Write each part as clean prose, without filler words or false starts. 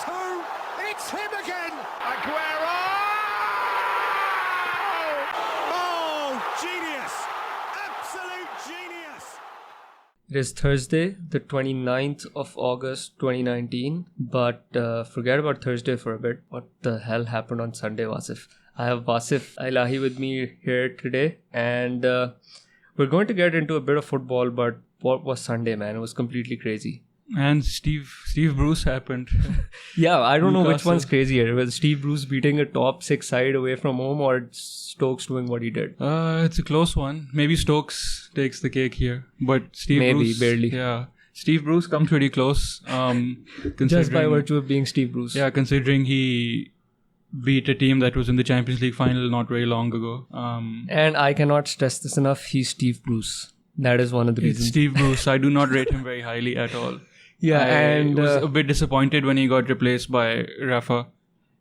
who? It's him again! Aguero! Oh, genius! Absolute genius! It is Thursday, the 29th of August 2019, but forget about Thursday for a bit. What the hell happened on Sunday, Wasif? I have Wasif Elahi with me here today, and we're going to get into a bit of football, but what was Sunday, man? It was completely crazy. And Steve Bruce happened. Yeah, I don't know which Newcastle. one's crazier. Was Steve Bruce beating a top 6 side away from home or Stokes doing what he did? It's a close one. Maybe Stokes takes the cake here, but Steve Maybe, Bruce, barely. Yeah, Steve Bruce comes pretty close. Just by virtue of being Steve Bruce. Yeah, considering he beat a team that was in the Champions League final not very long ago. And I cannot stress this enough. He's Steve Bruce. That is one of the It's reasons. Steve Bruce. I do not rate him very highly at all. Yeah, I and was a bit disappointed when he got replaced by Rafa.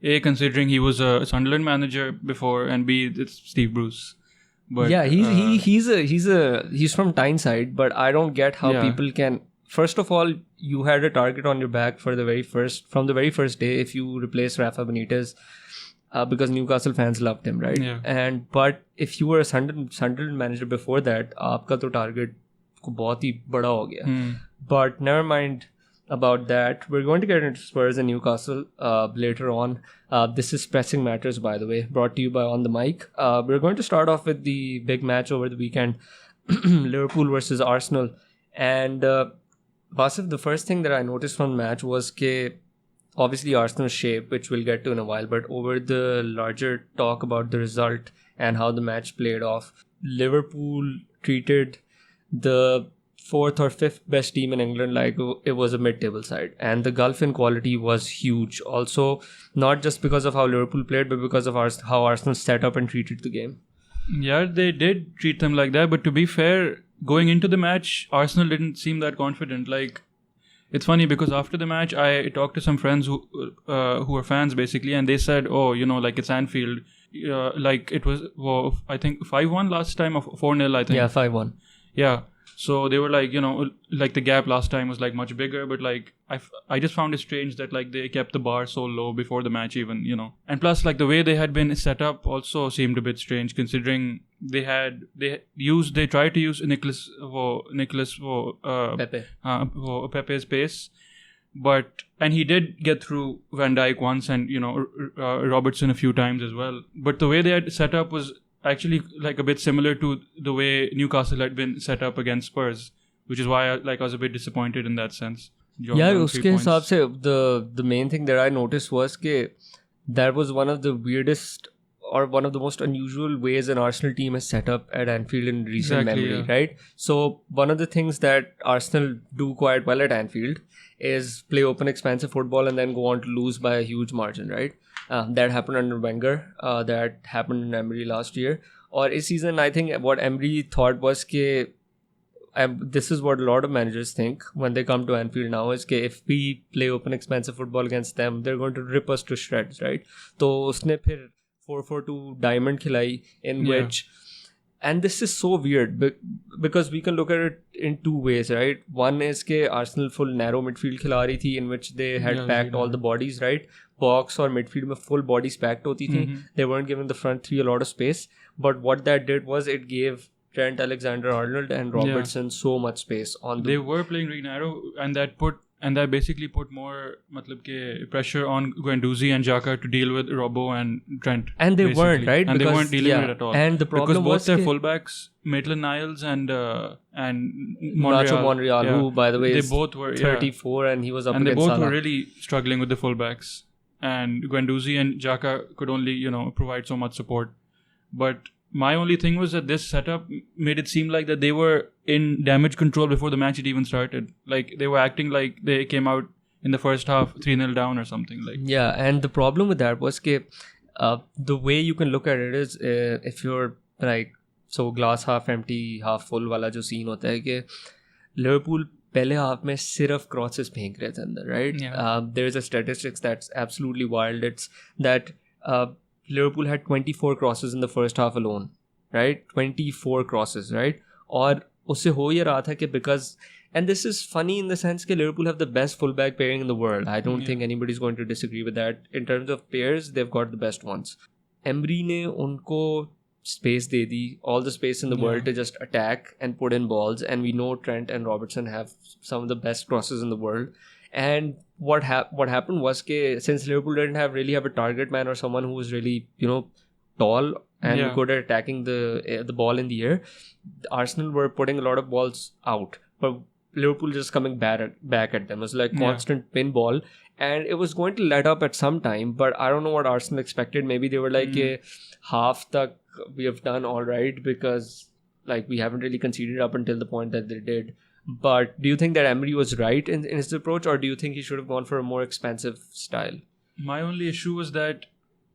A, considering he was a Sunderland manager before, and B, it's Steve Bruce. But yeah, he's from Tyneside, but I don't get how Yeah. people can. First of all, you had a target on your back from the very first day if you replace Rafa Benitez, because Newcastle fans loved him, right? Yeah. But if you were a Sunderland manager before that, आपका तो target को बहुत ही बड़ा हो गया. But never mind about that. We're going to get into Spurs and Newcastle later on. This is Pressing Matters, by the way, brought to you by On The Mic. We're going to start off with the big match over the weekend, Liverpool versus Arsenal. And Wasif, the first thing that I noticed from the match was that obviously Arsenal's shape, which we'll get to in a while, but over the larger talk about the result and how the match played off, Liverpool treated the 4th or 5th best team in England like it was a mid-table side, and the gulf in quality was huge. Also, not just because of how Liverpool played, but because of how Arsenal set up and treated the game. Yeah, they did treat them like that. But to be fair, going into the match, Arsenal didn't seem that confident. Like, it's funny because after the match, I talked to some friends who were fans basically, and they said, "Oh, like it's Anfield, like it was, I think 5-1 last time or 4-0, I think." Yeah, 5-1. Yeah. So they were like, like the gap last time was like much bigger, but like I just found it strange that like they kept the bar so low before the match even, And plus like the way they had been set up also seemed a bit strange considering they tried to use Pepe's pace, and he did get through Van Dijk once and Robertson a few times as well. But the way they had set up was actually like a bit similar to the way Newcastle had been set up against Spurs, which is why I was a bit disappointed in that sense. Yeah, uske hisab se the main thing that I noticed was that that was one of the weirdest or one of the most unusual ways an Arsenal team has set up at Anfield in recent memory, right? So one of the things that Arsenal do quite well at Anfield is play open, expansive football and then go on to lose by a huge margin, right? That happened under Wenger. That happened in Emery last year. Or this season, I think what Emery thought was that this is what a lot of managers think when they come to Anfield now is that if we play open, expansive football against them, they're going to rip us to shreds, right? So उसने फिर 4-4-2 diamond खिलाई in which... And this is so weird because we can look at it in two ways, right? One is that Arsenal full narrow midfield khila rahi thi in which they had packed all the bodies, right? Box or midfield mein full bodies packed hoti thi. They weren't giving the front three a lot of space. But what that did was it gave Trent Alexander-Arnold and Robertson so much space on They were playing really narrow and that basically put more pressure on Guendouzi and Xhaka to deal with Robbo and Trent. And they weren't, right? And they weren't dealing with it at all. And the problem because both their fullbacks, Maitland-Niles and Monreal, who by the way they is both were 34 and he was up and against they both Salah. were really struggling with the fullbacks. And Guendouzi and Xhaka could only, provide so much support. But my only thing was that this setup made it seem like that they were in damage control before the match had even started. Like they were acting like they came out in the first half 3-0 down or something. Like yeah, and the problem with that was that the way you can look at it is if you're like so glass half empty, half full वाला जो scene होता है कि Liverpool पहले half में सिर्फ crosses फेंक रहे थे अंदर, right? There is a statistics that's absolutely wild. It's that Liverpool had 24 crosses in the first half alone, right? 24 crosses, right? और उससे हो ये रहा था कि because, and this is funny in the sense that Liverpool have the best fullback pairing in the world. I don't think anybody's going to disagree with that. In terms of pairs, they've got the best ones. Emery ने उनको space they the, all the space in the world to just attack and put in balls. And we know Trent and Robertson have some of the best crosses in the world. And what happened was that since Liverpool didn't really have a target man or someone who was really, tall and good at attacking the ball in the air, Arsenal were putting a lot of balls out, but Liverpool just coming back at them. It was like constant pinball, and it was going to let up at some time, but I don't know what Arsenal expected. Maybe they were like half tak we have done all right, because like we haven't really conceded up until the point that they did. But do you think that Emery was right in his approach, or do you think he should have gone for a more expansive style? My only issue was that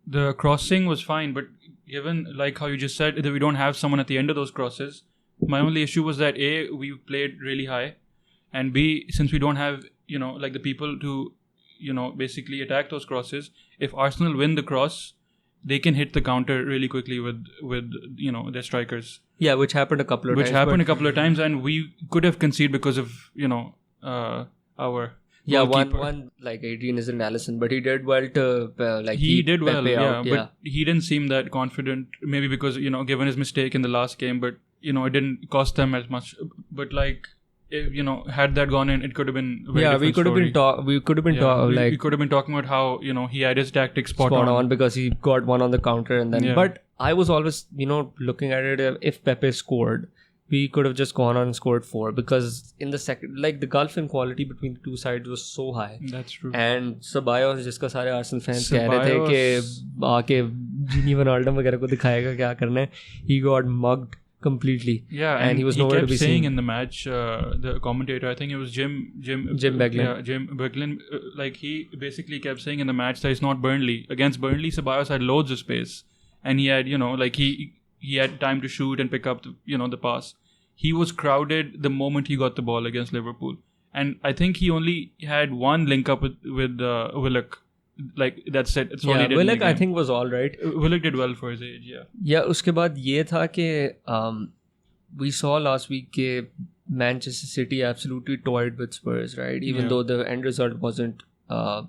the crossing was fine, but given like how you just said that we don't have someone at the end of those crosses, my only issue was that A, we played really high, and B, since we don't have like the people to basically attack those crosses, if Arsenal win the cross, they can hit the counter really quickly with their strikers. Yeah, which happened a couple of times. Which happened a couple of times, and we could have conceded because of our one like Adrian isn't Alisson, but he did well to he did well, Pepe yeah, out, but he didn't seem that confident. Maybe because given his mistake in the last game, but it didn't cost them as much. But like, if, had that gone in, it could have been a very we could have been we could have been talking about how he had his tactics spot on because he got one on the counter, and then but I was always looking at it, if Pepe scored, we could have just gone on and scored 4, because in the second, like, the gulf in quality between the two sides was so high. That's true. And Ceballos, जिसका सारे Arsenal fans कह रहे थे कि आके Gini Wijnaldum वगैरह को दिखाएगा क्या करना है, he got mugged completely. Yeah, and he was nowhere to be seen. He kept saying in the match, the commentator, I think it was Jim Beglin. Yeah, Jim Beglin, like he basically kept saying in the match that it's not Burnley. Against Burnley, Ceballos had loads of space, and he had like he had time to shoot and pick up the pass. He was crowded the moment he got the ball against Liverpool, and I think he only had one link up with Willock. Like that's it. It's all he did. Willock I think was all right. Willock did well for his age. Yeah. उसके बाद ये था कि we saw last week कि Manchester City absolutely toyed with Spurs, right? Even though the end result wasn't a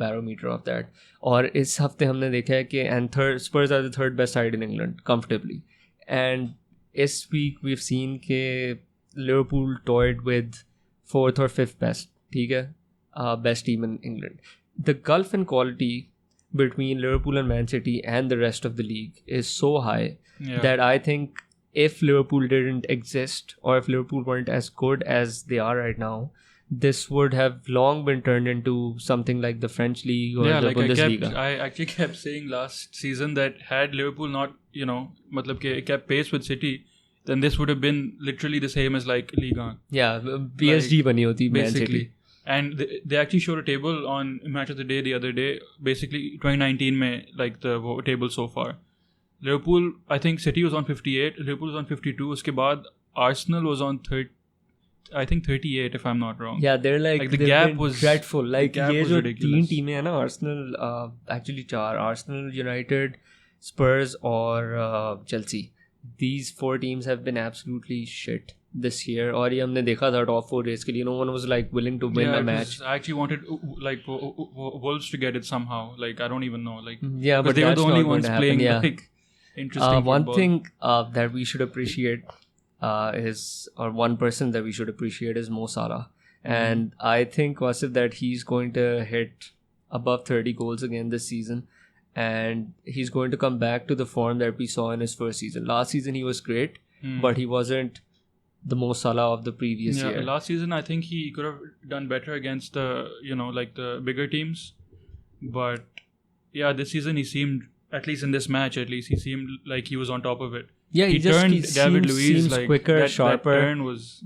barometer of that. और इस हफ्ते हमने देखा है कि Spurs are the third best side in England comfortably, and this week we've seen कि Liverpool toyed with 4th or 5th best, ठीक है, best team in England. The gulf in quality between Liverpool and Man City and the rest of the league is so high that I think if Liverpool didn't exist, or if Liverpool weren't as good as they are right now, this would have long been turned into something like the French league or the Bundesliga. I actually kept saying last season that had Liverpool not, matlab ke kept pace with City, then this would have been literally the same as like Ligue 1. Yeah, PSG bani hoti Man City. And they actually showed a table on Match of the Day the other day, basically 2019 mein, like the table so far. Liverpool, I think City was on 58, Liverpool was on 52, uske baad Arsenal was on 38 if I'm not wrong. Yeah, they're like the gap was dreadful. Like ये जो 3 teams है ना, Arsenal, actually 4, Arsenal, United, Spurs और Chelsea. These 4 teams have been absolutely shit this year. और ये हमने देखा था top 4 race के लिए. No one was like willing to win a match. I actually wanted like Wolves to get it somehow. Like I don't even know. Like but they were the only ones playing like interesting one football. thing that we should appreciate one person that we should appreciate is Mo Salah. And I think, Wasif, that he's going to hit above 30 goals again this season. And he's going to come back to the form that we saw in his first season. Last season he was great, but he wasn't the Mo Salah of the previous year. Last season I think he could have done better against the like the bigger teams. But this season he seemed, at least in this match he seemed like he was on top of it. Yeah, he turned David Luiz seems like quicker, sharper. That turn was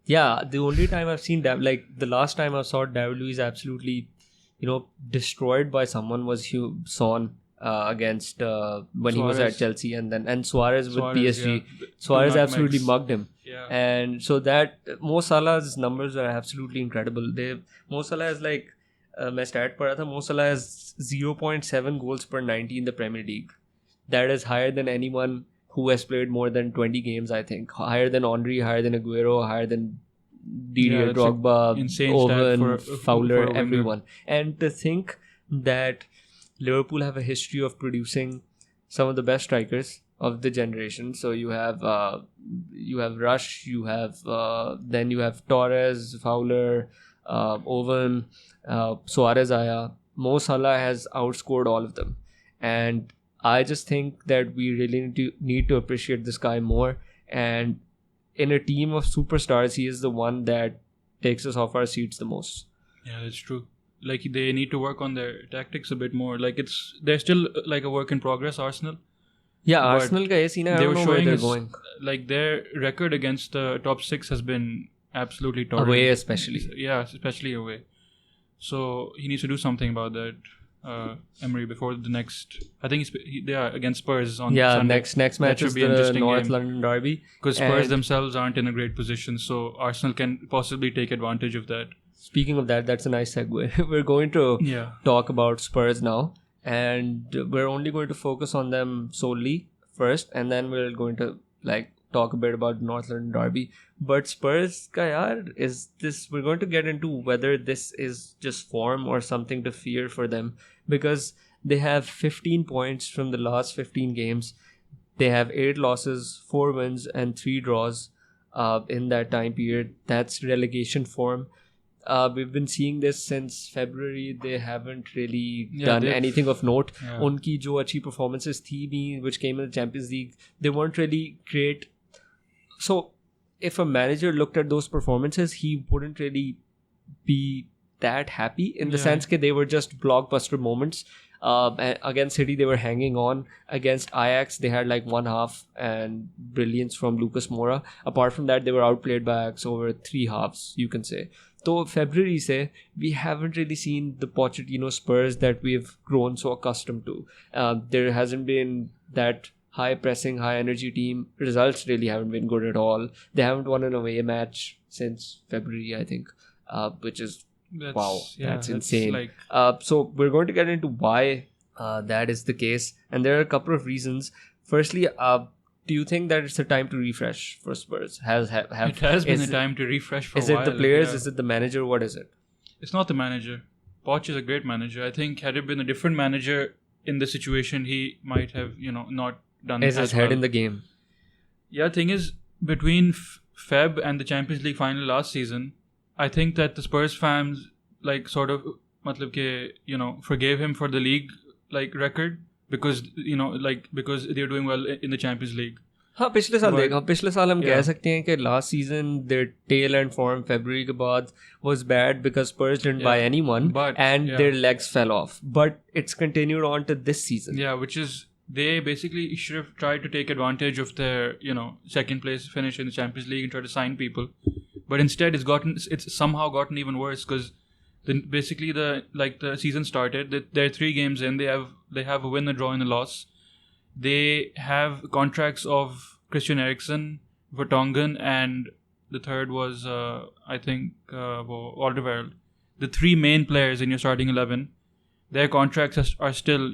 Yeah, the only time I've seen that, like the last time I saw David Luiz absolutely, destroyed by someone was Son against when Suarez. he was at Chelsea, and Suarez with PSG. Yeah. Suarez absolutely mugged him. Yeah. And so that Mo Salah's numbers are absolutely incredible. Mo Salah is like मैं stat पढ़ा था, Mo Salah has 0.7 goals per 90 in the Premier League. That is higher than anyone who has played more than 20 games, I think. Higher than Henry, higher than Aguero, higher than Didier, that's an Drogba, insane stat Owen, for Fowler, a winger. everyone. And to think that Liverpool have a history of producing some of the best strikers of the generation. So you have Rush, then you have Torres, Fowler, Owen, Suarez Aya. Mo Salah has outscored all of them, and I just think that we really need to appreciate this guy more. And in a team of superstars, he is the one that takes us off our seats the most. Yeah, that's true. Like they need to work on their tactics a bit more. Like they're still like a work in progress, Arsenal. Yeah, But Arsenal ka ye scene hai, I they don't were know where showing they're us, going. like their record against the top 6 has been absolutely torrid. Away especially. Yeah, especially away. So he needs to do something about that, Emery, before the next. I think they are against Spurs on Sunday. next That match should is be an the interesting North game. London derby. Because Spurs And themselves aren't in a great position, so Arsenal can possibly take advantage of that. speaking of that, that's a nice segue. We're going to Yeah. talk about Spurs now, and we're only going to focus on them solely first, and then we're going to talk a bit about North London derby. But Spurs ka yaar, we're going to get into whether this is just form or something to fear for them, because they have 15 points from the last 15 games. They have 8 losses, 4 wins and 3 draws in that time period. That's relegation form. We've been seeing this since February. They haven't really done anything of note. Yeah. Unki jo achhi performances thi, which came in the Champions League, they weren't really great. So if a manager looked at those performances, he wouldn't really be that happy in the sense that they were just blockbuster moments. Against City, they were hanging on. Against Ajax, they had like one half and brilliance from Lucas Moura. Apart from that, they were outplayed by Ajax over 3 halves, you can say. So February se, we haven't really seen the Pochettino Spurs that we've grown so accustomed to. There hasn't been that high pressing, high energy team. Results really haven't been good at all. They haven't won an away match since February, I think, which is that's insane. So we're going to get into why that is the case, and there are a couple of reasons. Firstly, do you think that it's a time to refresh for Spurs? It has been a time to refresh for a while. Is it the players? Is it the manager? What is it? It's not the manager. Poch is a great manager. I think had it been a different manager in the situation, he might have, not done Is his head well. in the game? Yeah, thing is, between Feb and the Champions League final last season, I think that the Spurs fans forgave him for the league record because because they're doing well in the Champions League. हाँ पिछले साल देखा पिछले साल हम कह सकते हैं कि last season their tail end form February के बाद was bad because Spurs didn't buy anyone and their legs fell off, but it's continued on to this season. Yeah, which is they basically should have tried to take advantage of their second place finish in the Champions League and try to sign people, but instead it's somehow gotten even worse because basically the season started. They're 3 games in. They have a win, a draw, and a loss. They have contracts of Christian Eriksen, Vertonghen, and the third was I think Alderweireld. The 3 main players in your starting 11, their contracts are still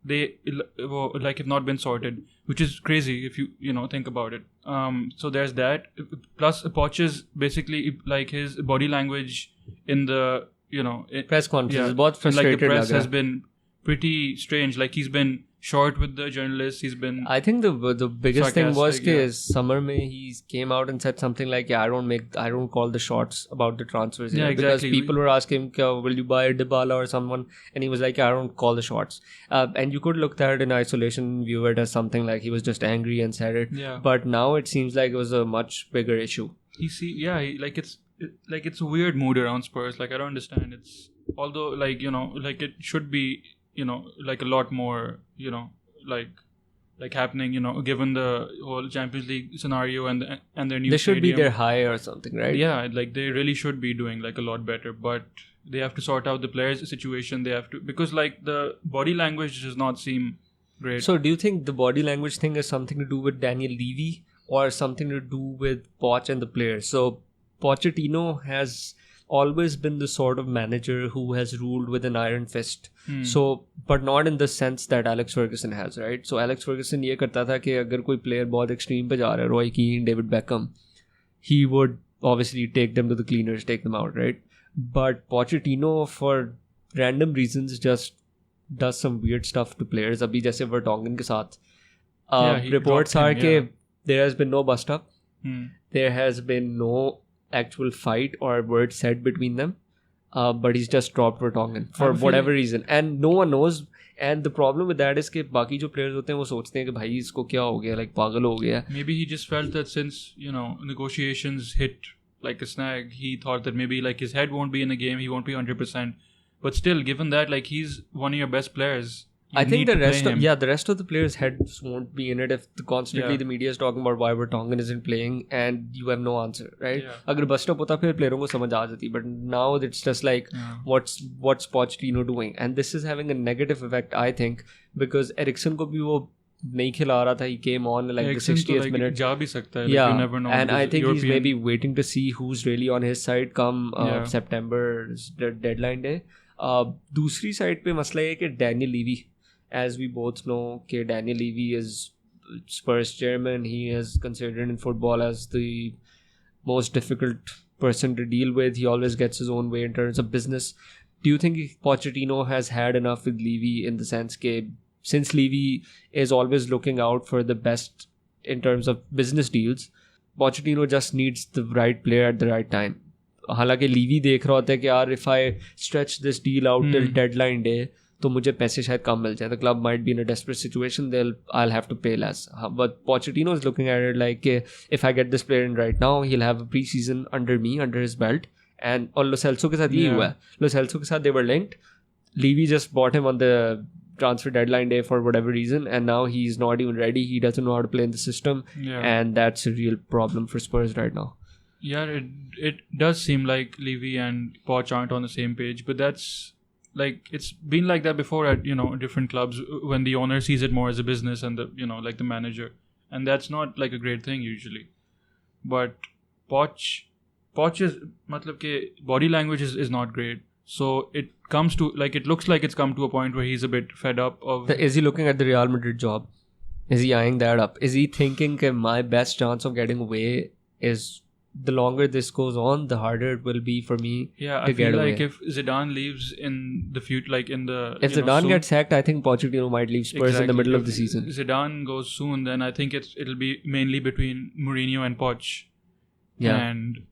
they have not been sorted, which is crazy if you think about it. So there's that. Plus Poch's basically his body language in the press conferences, बहुत frustrated the press has been pretty strange. He's been short with the journalists. He's been. I think the biggest thing was that summer mein he came out and said something like, I don't call the shots about the transfers. Yeah, because exactly. people were asking him, will you buy Dybala or someone? And he was like, I don't call the shots. And you could look at it in isolation, view it as something like he was just angry and said it. Yeah. But now it seems like it was a much bigger issue. It's a weird mood around Spurs. I don't understand. It's although it should be a lot more happening given the whole Champions League scenario and their new they should stadium. be their high or something, right? Yeah, they really should be doing a lot better, but they have to sort out the players' situation. They have to, because the body language does not seem great. So do you think the body language thing has something to do with Daniel Levy or something to do with Poch and the players? So Pochettino has always been the sort of manager who has ruled with an iron fist. So, but not in the sense that Alex Ferguson has, right? So Alex Ferguson ये करता था कि अगर कोई player बहुत extreme पे जा रहा है, Roy Keane, David Beckham, he would obviously take them to the cleaners, take them out, right? But Pochettino, for random reasons, just does some weird stuff to players. अभी जैसे वर्टोंगन के साथ reports are कि there has been no bust up, there has been no actual fight or word said between them, but he's just dropped Vertonghen for whatever reason, and no one knows. And the problem with that is कि बाकी जो players होते हैं वो सोचते हैं कि भाई इसको क्या हो गया, like पागल हो गया. Maybe he just felt that since, you know, negotiations hit like a snag, he thought that maybe like his head won't be in the game, he won't be 100%. But still, given that like he's one of your best players, I think the rest of the players' heads won't be in it if constantly the media is talking about why Vertonghen isn't playing and you have no answer, right? अगर bust up होता फिर प्लेयरों को समझ आ जाती, but now it's just like what's Pochettino doing, and this is having a negative effect, I think, because Eriksen को भी वो नहीं खिला रहा था. He came on like the 60th minute. जा भी सकता है, you never know. And I think he's maybe waiting to see who's really on his side come September's deadline day. दूसरी side पे मसला ये कि Daniel Levy, as we both know, कि Daniel Levy is Spurs chairman. He is considered in football as the most difficult person to deal with. He always gets his own way in terms of business. Do you think Pochettino has had enough with Levy in the sense that since Levy is always looking out for the best in terms of business deals, Pochettino just needs the right player at the right time. हालांकि लीवी देख रहा होता है कि यार if I stretch this deal out till deadline day तो मुझे पैसे शायद कम मिल जाए. The club might be in a desperate situation. I'll have to pay less. But Pochettino is looking at it like if I get this player in right now, he'll have a pre-season under his belt. And और Lo Celso के साथ यही हुआ है. Lo Celso के साथ they were linked. Levy just bought him on the transfer deadline day for whatever reason, and now he's not even ready. He doesn't know how to play in the system, and that's a real problem for Spurs right now. Yeah, it does seem like Levy and Poch aren't on the same page, but that's like it's been like that before at, you know, different clubs when the owner sees it more as a business and the, you know, like the manager, and that's not like a great thing usually. But Poch is matlab ke body language is not great, so it comes to like it looks like it's come to a point where he's a bit fed up of. Is he looking at the Real Madrid job? Is he eyeing that up? Is he thinking that my best chance of getting away is the longer this goes on, the harder it will be for me to get away? I feel like if Zidane leaves in the future, like in the... If Zidane gets sacked, I think Pochettino might leave Spurs in the middle of the season. If Zidane goes soon, then I think it'll be mainly between Mourinho and Poch. Yeah. And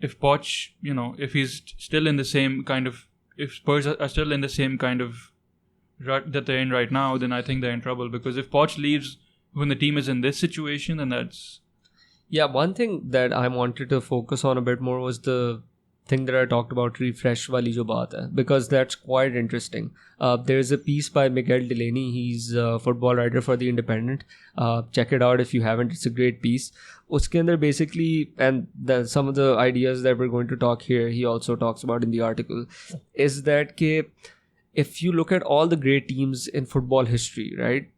if Poch, you know, if he's still in the same kind of... If Spurs are still in the same kind of rut that they're in right now, then I think they're in trouble. Because if Poch leaves when the team is in this situation, then that's... Yeah, one thing that I wanted to focus on a bit more was the thing that I talked about, refresh wali jo baat hai, because that's quite interesting. There's a piece by Miguel Delaney. He's a football writer for The Independent. Check it out if you haven't. It's a great piece. Uske andar basically, and some of the ideas that we're going to talk here, he also talks about in the article, is that if you look at all the great teams in football history, right?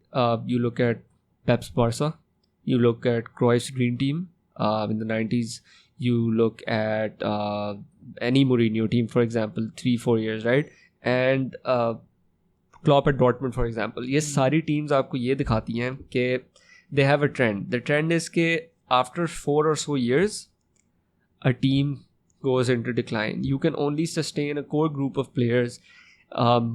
You look at Pep's Barca. You look at Cruyff's Green Team in the 90s. You look at any Mourinho team, for example, 3-4 years, right? And Klopp at Dortmund, for example. ये सारी teams आपको ये दिखाती हैं कि they have a trend. The trend is कि after 4 or so years, a team goes into decline. You can only sustain a core group of players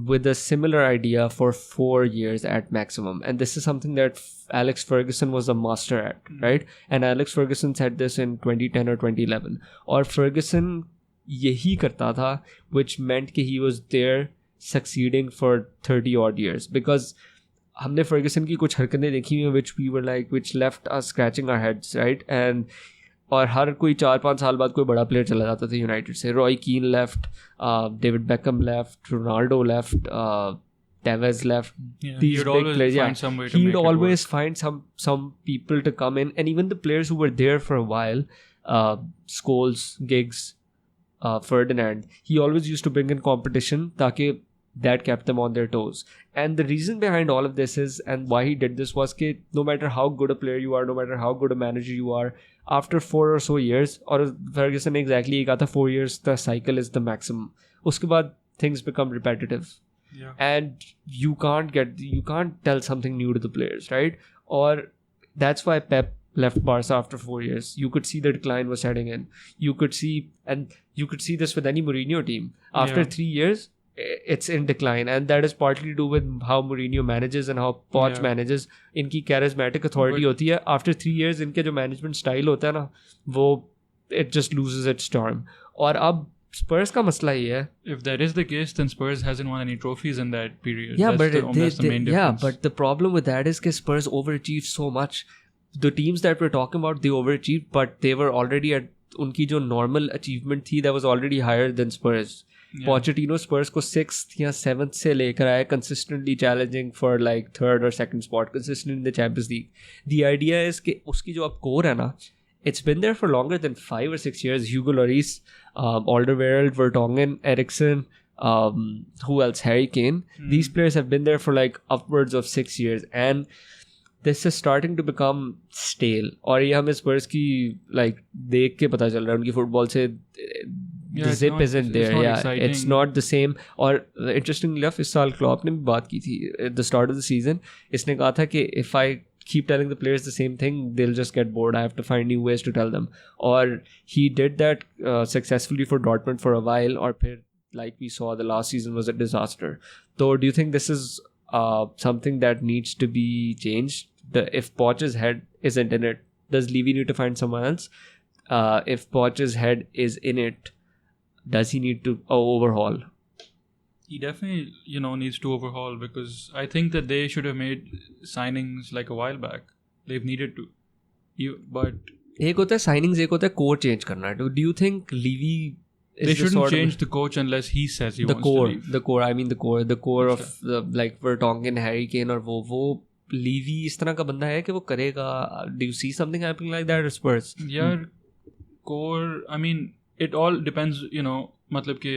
with a similar idea for 4 years at maximum. And this is something that Alex Ferguson was a master at, right? And Alex Ferguson said this in 2010 or 2011. Or Ferguson yahi karta tha, which meant that he was there succeeding for 30 odd years. Because हमने Ferguson की कुछ हरकतें देखी हुई which we were like, which left us scratching our heads, right? And और हर कोई 4-5 साल बाद कोई बड़ा प्लेयर चला जाता था यूनाइटेड से. रॉय कीन left, David become left, Ronaldo left, Tevez left. These big players, he'd always find some people to come in, and even the players who were there for a while, Scholes, Giggs, Ferdinand, he always used to bring in competition ताकि that kept them on their toes. And the reason behind all of this is, and why he did this was that no matter how good a player you are, no matter how good a manager you are, after 4 or so years, और Ferguson ने exactly कहा था 4 years the cycle is the maximum. उसके बाद things become repetitive. Yeah. And you can't tell something new to the players, right? Or that's why Pep left Barca after 4 years. You could see the decline was setting in. You could see this with any Mourinho team. After 3 years, it's in decline, and that is partly to do with how Mourinho manages and how Poch manages. इनकी charismatic authority होती है. After 3 years, इनके जो management style होता है ना, वो it just loses its charm. और अब Spurs का मसला ये है. If that is the case, then Spurs hasn't won any trophies in that period. Yeah, that's the main difference. But the problem with that is that Spurs overachieved so much. The teams that we're talking about, they overachieved, but they were already at उनकी जो normal achievement थी, that was already higher than Spurs. Yeah. Pochettino Spurs को 6th या 7th से लेकर आया, consistently challenging for like 3rd or 2nd spot, consistent in the Champions League. The idea is कि उसकी जो अब core है ना, it's been there for longer than 5 or 6 years. Hugo Lloris, Alderweireld, Vertonghen, Eriksen, who else? Harry Kane. These players have been there for like upwards of 6 years, and this is starting to become stale. और ये हमें Spurs की like देख के पता चल रहा है उनकी football से the zip isn't there. It's not the same. और interestingly enough, इस साल Klopp ने भी बात की थी at the start of the season. इसने कहा था कि if I keep telling the players the same thing, they'll just get bored. I have to find new ways to tell them. Or he did that successfully for Dortmund for a while, or like we saw the last season was a disaster. So do you think this is something that needs to be changed? If Poch's head isn't in it, does Levy need to find someone else? If Poch's head is in it, does he need to overhaul? He definitely, needs to overhaul, because I think that they should have made signings like a while back. They've needed to. But एक होता है signings, एक होता है core change करना. Do you think Levy is they shouldn't change the coach unless he says he wants to leave? The core of like Vertonghen, Harry Kane और वो Levy इस तरह का बंदा है कि वो करेगा. Do you see something happening like that at Spurs? Yeah, core. I mean, it all depends. मतलब कि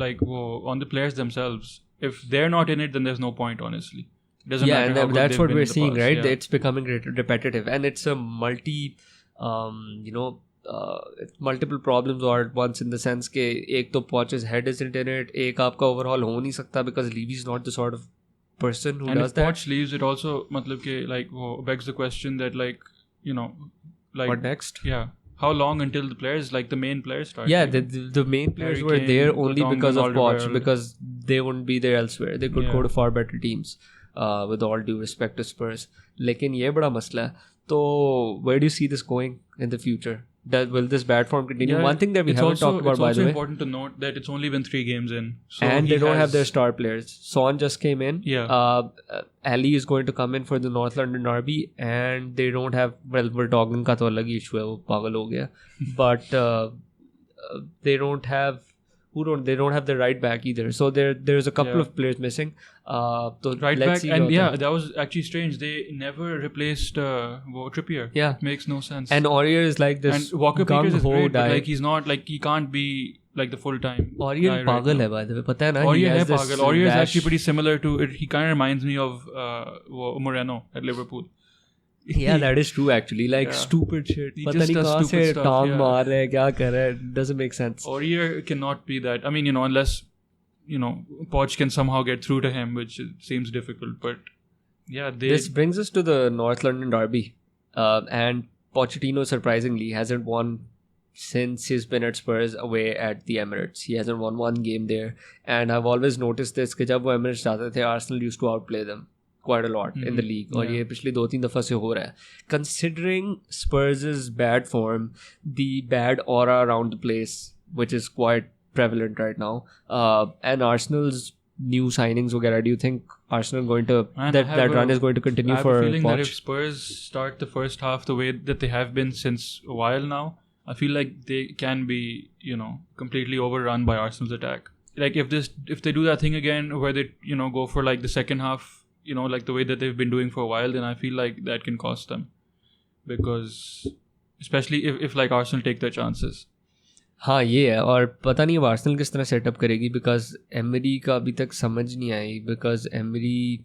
like on the players themselves. If they're not in it, then there's no point, honestly. It doesn't matter how good that's they've what been we're in the seeing, past. right? Yeah. It's becoming repetitive, and it's a multiple problems all at once, in the sense कि एक तो Poch's head isn't in it, एक आपका overhaul हो नहीं सकता because Levy's not the sort of person who and does if that. Poch leaves, it also मतलब कि like begs the question that like what next? Yeah. How long until the players, like the main players, start? Yeah, the main players Harry were Kane, there only Vertonghen, because of Poch, Alderweireld. because they wouldn't be there elsewhere. They could go to far better teams, with all due respect to Spurs. लेकिन ये बड़ा मसला है. तो where do you see this going in the future? Will this bad form continue? Yeah, one thing that we haven't talked about, by the way. It's also important to note that it's only been 3 games in. So and they don't have their star players. Son just came in. Yeah. Ali is going to come in for the North London derby, and they don't have, well, Vertonghen का तो अलग ही issue है, वो पागल हो गया. But they don't have the right back either. So there's a couple of players missing. So right let's back, see and that was actually strange. They never replaced Trippier. Yeah, it makes no sense. And Aurier is like this. And Walker Peters is great, but guy. like he's not like, he can't be like the full time. Aurier पागल है, by the way, पता है ना? Aurier है पागल. Aurier is actually pretty similar to it. He kind of reminds me of Moreno at Liverpool. Yeah, that is true actually. Like stupid shit. He पता just नहीं does कहाँ से stupid stuff, टांग मार रहा है, क्या कर रहा है. Doesn't make sense. Aurier cannot be that. I mean, unless Poch can somehow get through to him, which seems difficult. But yeah, this brings us to the North London derby, and Pochettino surprisingly hasn't won since he's been at Spurs away at the Emirates. He hasn't won one game there, and I've always noticed this कि जब वो Emirates जाते थे, Arsenal used to outplay them quite a lot in the league. और ये पिछली 2-3 दफा से हो रहा है. Considering Spurs' bad form, the bad aura around the place, which is quite prevalent right now, and Arsenal's new signings वगैरह, do you think Arsenal going to that run is going to continue for I have a feeling Poch? that if Spurs start the first half the way that they have been since a while now, I feel like they can be completely overrun by Arsenal's attack. Like if they do that thing again where they go for like the second half, like the way that they've been doing for a while, then I feel like that can cost them, because especially if like Arsenal take their chances. हाँ ये है. और पता नहीं अब Arsenal किस तरह setup करेगी, बिकॉज एमरी का अभी तक समझ नहीं आई, because Emery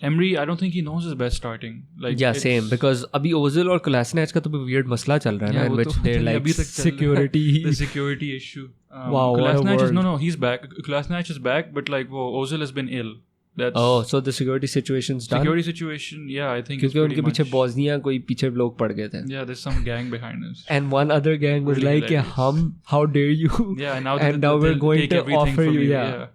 Emery, I don't think he knows his best starting. Like Yeah, same. Because अभी Ozil और Kolasinac का तो weird मसला चल रहा है ना, in which they're like security. The security issue. Wow, what a Kolasinac world. no, he's back. Kolasinac is back, but like Ozil has been ill. That's Oh, so the security situation's done. security situation. Yeah, I think. क्योंकि उनके पीछे Bosnia कोई पीछे लोग पड़ गए थे. Yeah, there's some gang behind us. And one other gang was Really like, hilarious. how dare you? Yeah, now and now we're they'll going take to everything offer from you. Yeah.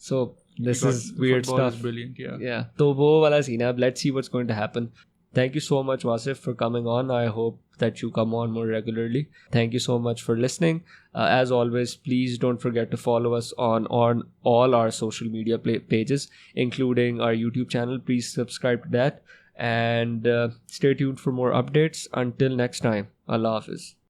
So this Because is weird football stuff. is brilliant. Yeah. Yeah. तो वो वाला scene है. Let's see what's going to happen. Thank you so much, Wasif, for coming on. I hope that you come on more regularly. Thank you so much for listening. As always, please don't forget to follow us on all our social media pages, including our YouTube channel. Please subscribe to that. And stay tuned for more updates. Until next time, Allah Hafiz.